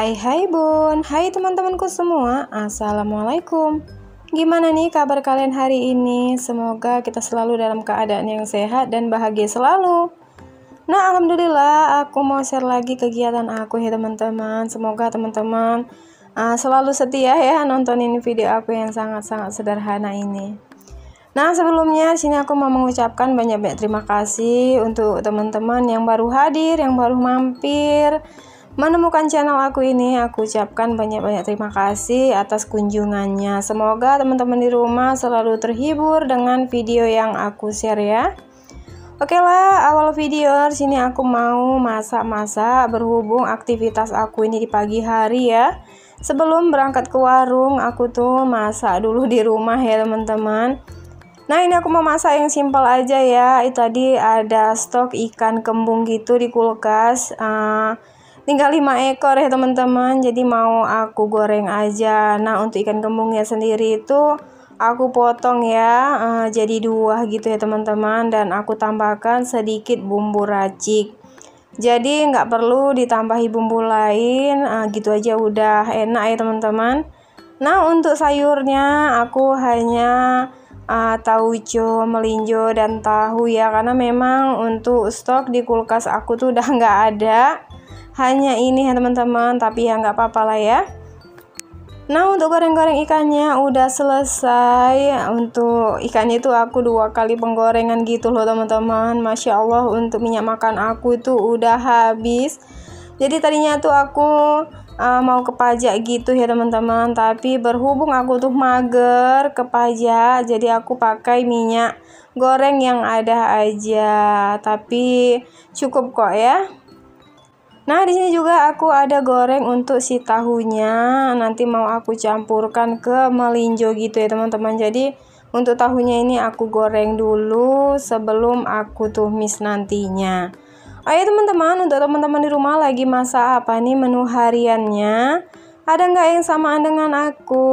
Hai bun, hai teman-temanku semua, assalamualaikum. Gimana nih kabar kalian hari ini? Semoga kita selalu dalam keadaan yang sehat dan bahagia selalu. Nah, alhamdulillah aku mau share lagi kegiatan aku ya teman-teman. Semoga teman-teman selalu setia ya nontonin video aku yang sangat-sangat sederhana ini. Nah, sebelumnya sini aku mau mengucapkan banyak-banyak terima kasih untuk teman-teman yang baru hadir, yang baru mampir menemukan channel aku ini. Aku ucapkan banyak-banyak terima kasih atas kunjungannya. Semoga teman-teman di rumah selalu terhibur dengan video yang aku share ya. Oke lah, awal video sini aku mau masak-masak berhubung aktivitas aku ini di pagi hari ya. Sebelum berangkat ke warung, aku tuh masak dulu di rumah ya teman-teman. Nah, ini aku mau masak yang simpel aja ya. Itu tadi ada stok ikan kembung gitu di kulkas. Tinggal 5 ekor ya teman-teman, jadi mau aku goreng aja. Nah, untuk ikan kembungnya sendiri itu aku potong ya jadi 2 gitu ya teman-teman, dan aku tambahkan sedikit bumbu racik, jadi nggak perlu ditambahi bumbu lain, gitu aja udah enak ya teman-teman. Nah, untuk sayurnya aku hanya tauco, melinjo, dan tahu ya, karena memang untuk stok di kulkas aku tuh udah nggak ada, hanya ini ya teman-teman, tapi ya nggak apa-apa lah ya. Nah, untuk goreng-goreng ikannya udah selesai. Untuk ikannya itu aku 2 kali penggorengan gitu loh teman-teman. Masya Allah, untuk minyak makan aku itu udah habis. Jadi tadinya tuh aku mau ke pajak gitu ya teman-teman, tapi berhubung aku tuh mager ke pajak, jadi aku pakai minyak goreng yang ada aja, tapi cukup kok ya. Nah, di sini juga aku ada goreng untuk si tahunya. Nanti mau aku campurkan ke melinjo gitu ya teman-teman. Jadi untuk tahunya ini aku goreng dulu sebelum aku tumis nantinya. Ayo teman-teman, untuk teman-teman di rumah lagi masak apa nih menu hariannya? Ada nggak yang samaan dengan aku?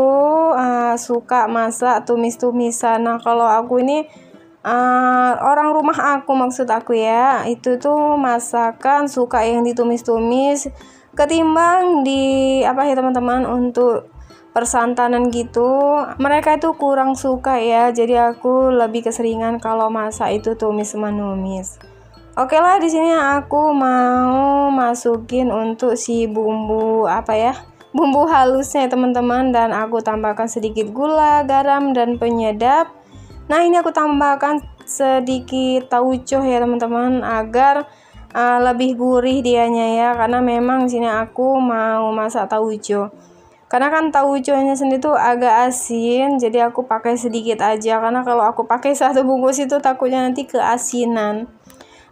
Suka masak tumis-tumisan. Nah, kalau aku ini orang rumah aku, maksud aku ya, itu tuh masakan suka yang ditumis-tumis ketimbang di apa ya teman-teman, untuk persantanan gitu mereka itu kurang suka ya, jadi aku lebih keseringan kalau masak itu tumis menumis. Oke lah, di sini aku mau masukin untuk si bumbu apa ya, bumbu halusnya teman-teman, dan aku tambahkan sedikit gula, garam, dan penyedap. Nah, ini aku tambahkan sedikit tauco ya teman-teman, agar lebih gurih dianya ya, karena memang sini aku mau masak tauco. Karena kan tauconya sendiri tuh agak asin, jadi aku pakai sedikit aja, karena kalau aku pakai 1 bungkus itu takutnya nanti keasinan.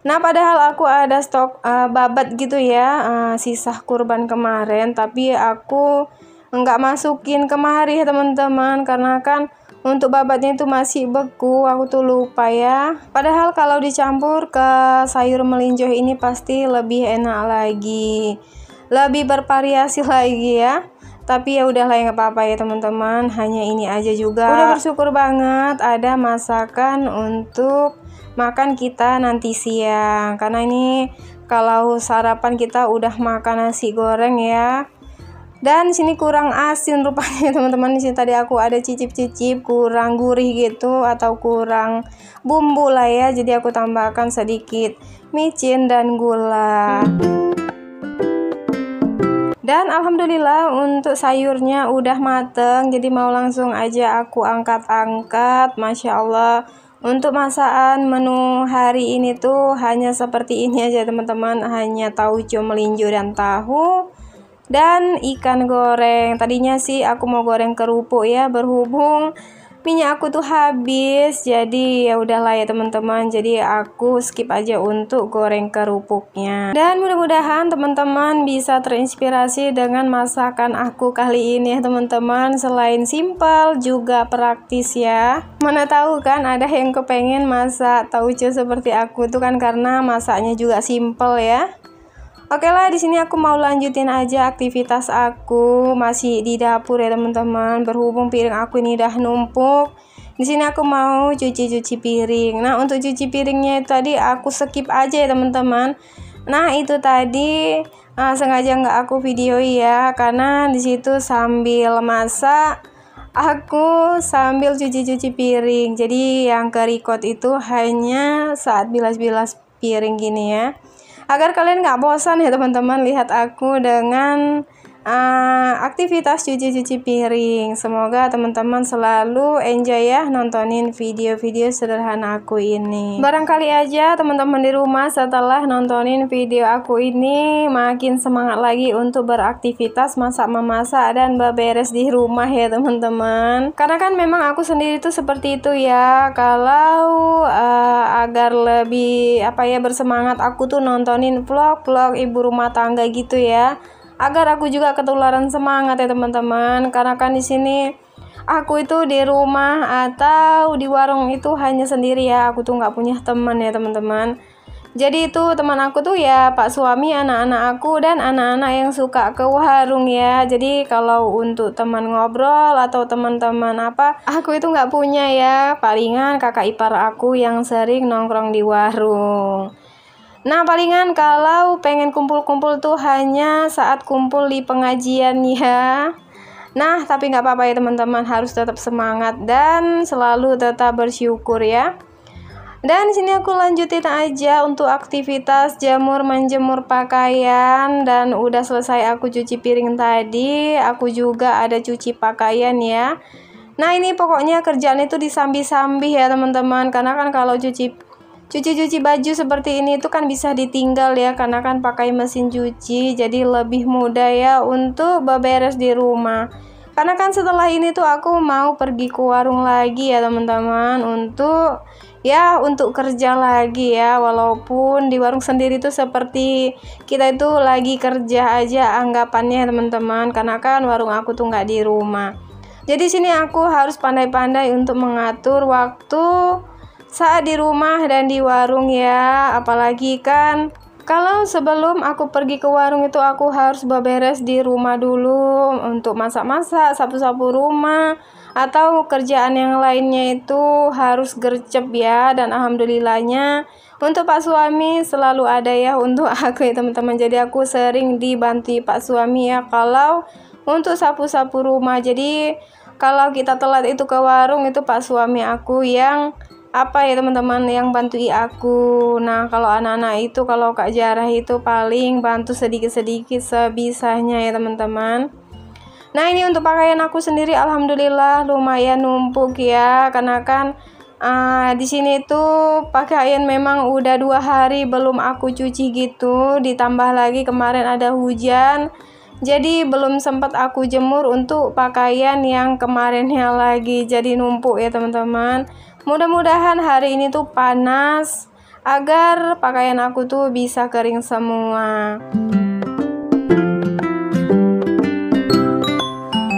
Nah, padahal aku ada stok babat gitu ya, sisa kurban kemarin, tapi aku nggak masukin kemari ya teman-teman, karena kan untuk babatnya itu masih beku, aku tuh lupa ya. Padahal kalau dicampur ke sayur melinjo ini pasti lebih enak lagi, lebih bervariasi lagi ya. Tapi ya udahlah, ya nggak apa-apa ya teman-teman, hanya ini aja juga. Udah bersyukur banget ada masakan untuk makan kita nanti siang, karena ini kalau sarapan kita udah makan nasi goreng ya. Dan sini kurang asin rupanya teman-teman. Di sini tadi aku ada cicip-cicip kurang gurih gitu, atau kurang bumbu lah ya. Jadi aku tambahkan sedikit micin dan gula. Dan alhamdulillah untuk sayurnya udah mateng. Jadi mau langsung aja aku angkat-angkat. Masya Allah, untuk masakan menu hari ini tuh hanya seperti ini aja teman-teman. Hanya tauco, melinjo, dan tahu, dan ikan goreng. Tadinya sih aku mau goreng kerupuk ya, berhubung minyak aku tuh habis, jadi ya udahlah ya teman-teman, jadi aku skip aja untuk goreng kerupuknya. Dan mudah-mudahan teman-teman bisa terinspirasi dengan masakan aku kali ini ya teman-teman. Selain simpel juga praktis ya. Mana tahu kan ada yang kepengen masak tauco seperti aku tuh kan, karena masaknya juga simpel ya. Oke lah, di sini aku mau lanjutin aja aktivitas aku masih di dapur ya teman-teman. Berhubung piring aku ini udah numpuk, di sini aku mau cuci piring. Nah, untuk cuci piringnya itu tadi aku skip aja ya teman-teman. Nah itu tadi sengaja nggak aku video ya, karena disitu sambil masak aku sambil cuci-cuci piring. Jadi yang ke record itu hanya saat bilas-bilas piring gini ya, agar kalian nggak bosan ya teman-teman lihat aku dengan aktivitas cuci-cuci piring. Semoga teman-teman selalu enjoy ya nontonin video-video sederhana aku ini. Barangkali aja teman-teman di rumah setelah nontonin video aku ini makin semangat lagi untuk beraktivitas masak-memasak dan beberes di rumah ya teman-teman. Karena kan memang aku sendiri tuh seperti itu ya. Kalau agar lebih bersemangat, aku tuh nontonin vlog-vlog ibu rumah tangga gitu ya, agar aku juga ketularan semangat ya teman-teman. Karena kan di sini aku itu di rumah atau di warung itu hanya sendiri ya, aku tuh nggak punya teman ya teman-teman. Jadi itu teman aku tuh ya pak suami, anak-anak aku, dan anak-anak yang suka ke warung ya. Jadi kalau untuk teman ngobrol atau teman-teman aku itu nggak punya ya, palingan kakak ipar aku yang sering nongkrong di warung. Nah palingan kalau pengen kumpul-kumpul tuh hanya saat kumpul di pengajian ya. Nah tapi nggak apa-apa ya teman-teman, harus tetap semangat dan selalu tetap bersyukur ya. Dan di sini aku lanjutin aja untuk aktivitas jemur menjemur pakaian, dan udah selesai aku cuci piring tadi, aku juga ada cuci pakaian ya. Nah ini pokoknya kerjaan itu disambi-sambi ya teman-teman, karena kan kalau cuci baju seperti ini itu kan bisa ditinggal ya, karena kan pakai mesin cuci, jadi lebih mudah ya untuk beberes di rumah. Karena kan setelah ini tuh aku mau pergi ke warung lagi ya teman-teman, untuk kerja lagi ya. Walaupun di warung sendiri tuh seperti kita itu lagi kerja aja anggapannya teman-teman, karena kan warung aku tuh nggak di rumah. Jadi sini aku harus pandai-pandai untuk mengatur waktu saat di rumah dan di warung ya. Apalagi kan kalau sebelum aku pergi ke warung itu aku harus beberes di rumah dulu untuk masak-masak, sapu-sapu rumah, atau kerjaan yang lainnya itu harus gercep ya. Dan alhamdulillahnya untuk pak suami selalu ada ya untuk aku ya teman-teman. Jadi aku sering dibantu pak suami ya kalau untuk sapu-sapu rumah. Jadi kalau kita telat itu ke warung, itu pak suami aku yang teman-teman yang bantu aku. Nah kalau anak-anak itu, kalau Kak Jarah itu paling bantu sedikit-sedikit sebisanya ya teman-teman. Nah ini untuk pakaian aku sendiri alhamdulillah lumayan numpuk ya, karena kan di sini tuh pakaian memang udah 2 hari belum aku cuci gitu, ditambah lagi kemarin ada hujan, jadi belum sempat aku jemur untuk pakaian yang kemarinnya lagi, jadi numpuk ya teman-teman. Mudah-mudahan hari ini tuh panas agar pakaian aku tuh bisa kering semua.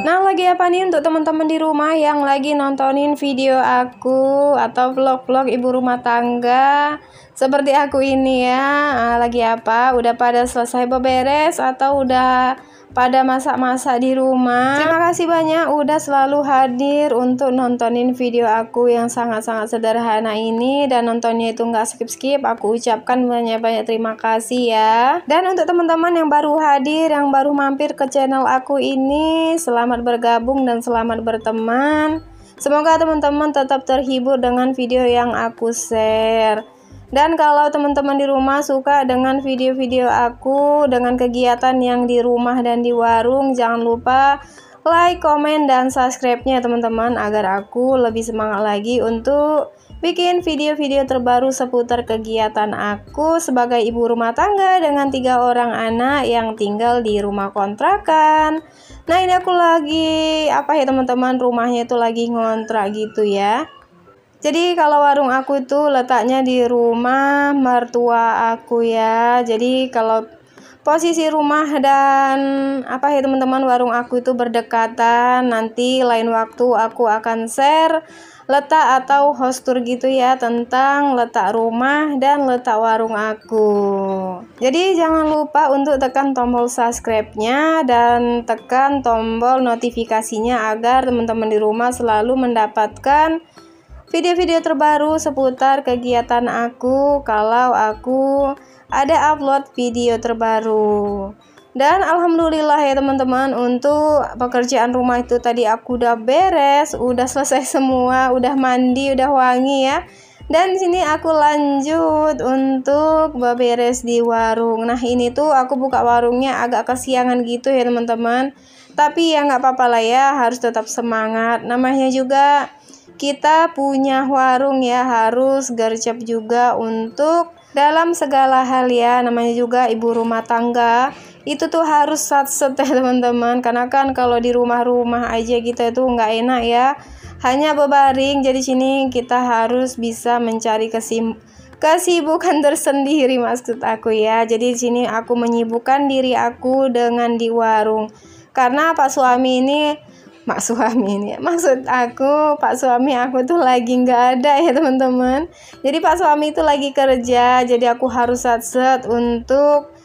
Nah lagi apa nih untuk teman-teman di rumah yang lagi nontonin video aku atau vlog-vlog ibu rumah tangga seperti aku ini ya, lagi apa? Udah pada selesai beberes atau udah pada masak-masak di rumah? Terima kasih banyak udah selalu hadir untuk nontonin video aku yang sangat-sangat sederhana ini, dan nontonnya itu nggak skip-skip. Aku ucapkan banyak-banyak terima kasih ya. Dan untuk teman-teman yang baru hadir, yang baru mampir ke channel aku ini, selamat bergabung dan selamat berteman. Semoga teman-teman tetap terhibur dengan video yang aku share. Dan kalau teman-teman di rumah suka dengan video-video aku, dengan kegiatan yang di rumah dan di warung, jangan lupa like, komen, dan subscribe-nya teman-teman, agar aku lebih semangat lagi untuk bikin video-video terbaru seputar kegiatan aku sebagai ibu rumah tangga dengan 3 orang anak yang tinggal di rumah kontrakan. Nah ini aku lagi teman-teman, rumahnya itu lagi ngontrak gitu ya. Jadi kalau warung aku itu letaknya di rumah mertua aku ya. Jadi kalau posisi rumah dan teman-teman warung aku itu berdekatan, nanti lain waktu aku akan share letak atau host tour gitu ya, tentang letak rumah dan letak warung aku. Jadi jangan lupa untuk tekan tombol subscribe-nya dan tekan tombol notifikasinya, agar teman-teman di rumah selalu mendapatkan video-video terbaru seputar kegiatan aku kalau aku ada upload video terbaru. Dan alhamdulillah ya teman-teman, untuk pekerjaan rumah itu tadi aku udah beres, udah selesai semua, udah mandi, udah wangi ya. Dan di sini aku lanjut untuk beberes di warung. Nah ini tuh aku buka warungnya agak kesiangan gitu ya teman-teman. Tapi ya nggak apa-apa lah ya, harus tetap semangat. Namanya juga kita punya warung ya, harus gercep juga untuk dalam segala hal ya. Namanya juga ibu rumah tangga, itu tuh harus satset ya teman-teman. Karena kan kalau di rumah-rumah aja kita tuh nggak enak ya, hanya bebaring. Jadi sini kita harus bisa mencari kesibukan tersendiri maksud aku ya. Jadi di sini aku menyibukkan diri aku dengan di warung. Karena Pak suami ini, maksud aku Pak suami aku tuh lagi nggak ada ya teman-teman. Jadi Pak suami itu lagi kerja, jadi aku harus satset untuk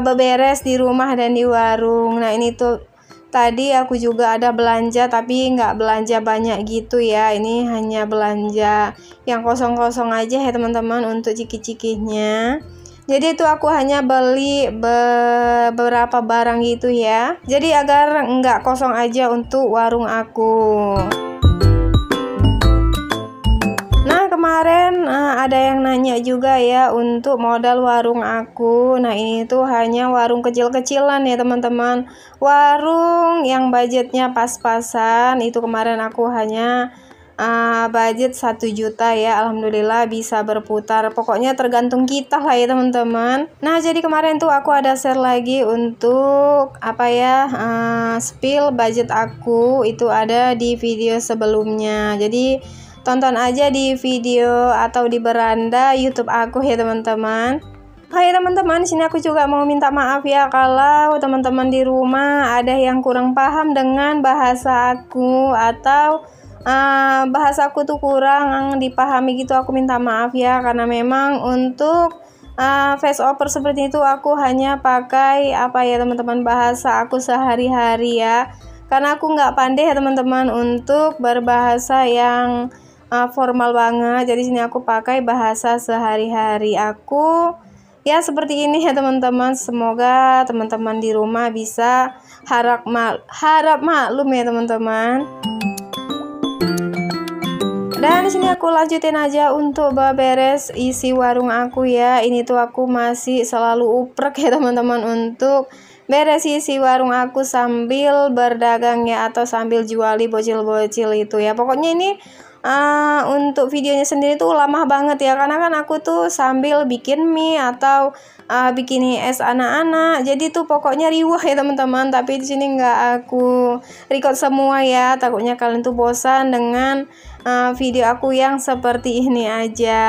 beberes di rumah dan di warung. Nah ini tuh tadi aku juga ada belanja, tapi nggak belanja banyak gitu ya. Ini hanya belanja yang kosong-kosong aja ya teman-teman untuk ciki-cikinya. Jadi itu aku hanya beli beberapa barang gitu ya. Jadi agar nggak kosong aja untuk warung aku. Nah kemarin ada yang nanya juga ya untuk modal warung aku. Nah ini tuh hanya warung kecil-kecilan ya teman-teman. Warung yang budgetnya pas-pasan itu kemarin aku hanya budget 1 juta ya. Alhamdulillah bisa berputar. Pokoknya tergantung kita lah ya teman-teman. Nah jadi kemarin tuh aku ada share lagi untuk spill budget aku, itu ada di video sebelumnya. Jadi tonton aja di video atau di beranda YouTube aku ya teman-teman. Hai teman-teman, sini aku juga mau minta maaf ya kalau teman-teman di rumah ada yang kurang paham dengan bahasa aku, atau bahasaku tuh kurang dipahami gitu. Aku minta maaf ya, karena memang untuk face over seperti itu aku hanya pakai teman-teman, bahasa aku sehari-hari ya. Karena aku nggak pandai ya teman-teman untuk berbahasa yang formal banget. Jadi sini aku pakai bahasa sehari-hari aku ya seperti ini ya teman-teman. Semoga teman-teman di rumah bisa harap maklum ya teman-teman. Dan di sini aku lanjutin aja untuk beberes isi warung aku ya. Ini tuh aku masih selalu uprek ya teman-teman untuk beres isi warung aku sambil berdagang ya, atau sambil juali bocil-bocil itu ya. Pokoknya ini untuk videonya sendiri tuh lama banget ya, karena kan aku tuh sambil bikin mie atau bikin es anak-anak. Jadi tuh pokoknya riwah ya teman-teman. Tapi di sini nggak aku record semua ya, takutnya kalian tuh bosan dengan video aku yang seperti ini aja.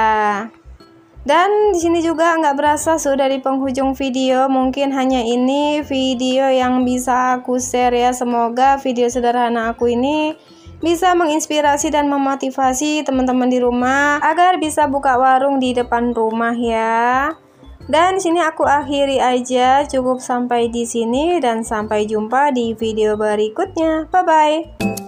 Dan di sini juga nggak berasa sudah di penghujung video. Mungkin hanya ini video yang bisa aku share ya. Semoga video sederhana aku ini bisa menginspirasi dan memotivasi teman-teman di rumah agar bisa buka warung di depan rumah ya. Dan di sini aku akhiri aja, cukup sampai di sini dan sampai jumpa di video berikutnya. Bye bye.